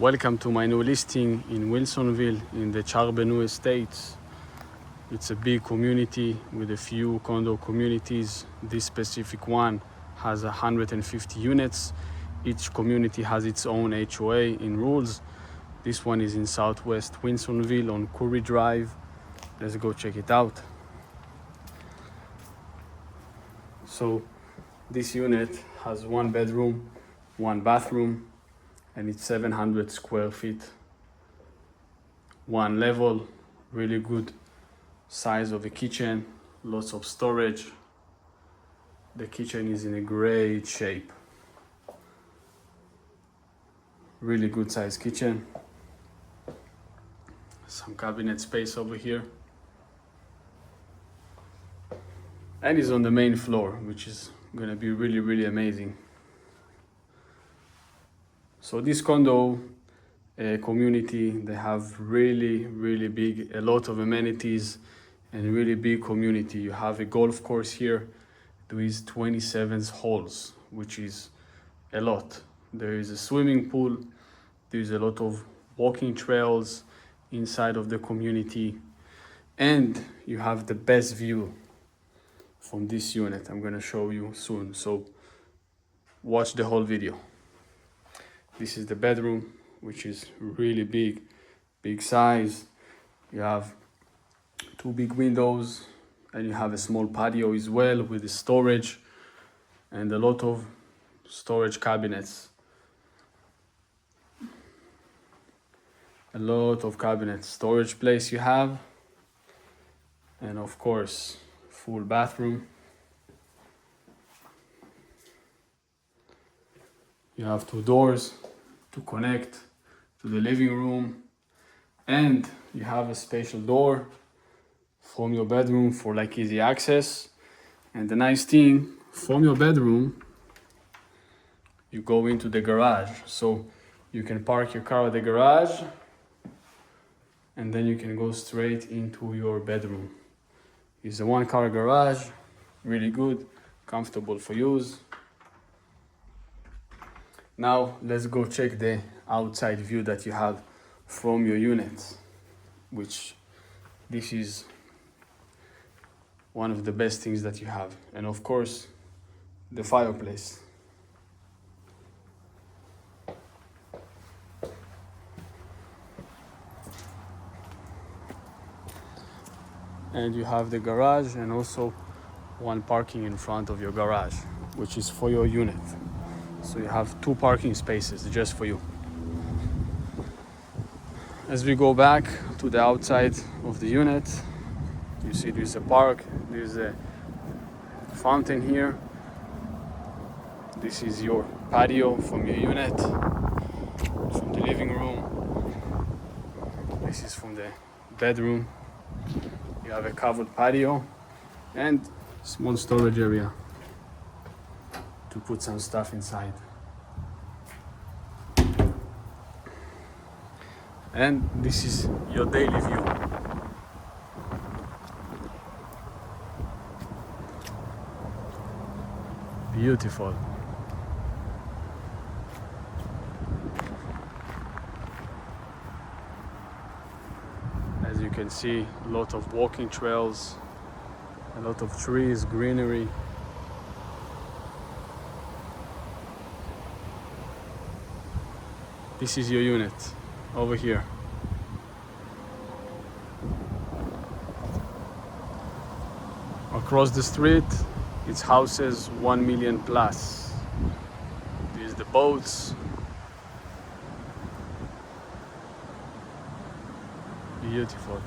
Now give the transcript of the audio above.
Welcome to my new listing in Wilsonville in the Charbonneau estates. It's a big community with a few condo communities. This specific one has 150 units. Each community has its own HOA in rules. This one is in southwest Wilsonville on Curry Drive. Let's go check it out. So this unit has one bedroom, one bathroom, and it's 700 square feet. One level, really good size of the kitchen, lots of storage. The kitchen is in a great shape. Really good size kitchen. Some cabinet space over here. And it's on the main floor, which is gonna be really amazing. So this condo community, they have really big, a lot of amenities and really big community. You have a golf course here with 27 holes, which is a lot. There is a swimming pool. There's a lot of walking trails inside of the community. And you have the best view from this unit. I'm gonna show you soon. So watch the whole video. This is the bedroom, which is really big size. You have two big windows and you have a small patio as well with the storage and a lot of storage cabinets. A lot of cabinets, storage place you have. And of course, full bathroom. You have two doors to connect to the living room, and you have a special door from your bedroom for like easy access. And the nice thing, from your bedroom you go into the garage, so you can park your car at the garage and then you can go straight into your bedroom. It's a one-car garage, really good, comfortable for use. Now let's go check the outside view that you have from your unit, which this is one of the best things that you have. And of course, the fireplace. And you have the garage and also one parking in front of your garage, which is for your unit. So you have two parking spaces just for you. As we go back to the outside of the unit, you see there's a park, there's a fountain here. This is your patio from your unit, from the living room. This is from the bedroom. You have a covered patio and small storage area to put some stuff inside. And this is your daily view. Beautiful. As you can see, a lot of walking trails, a lot of trees, greenery. This is your unit over here. Across the street, it's houses 1 million plus. There's the boats. Beautiful.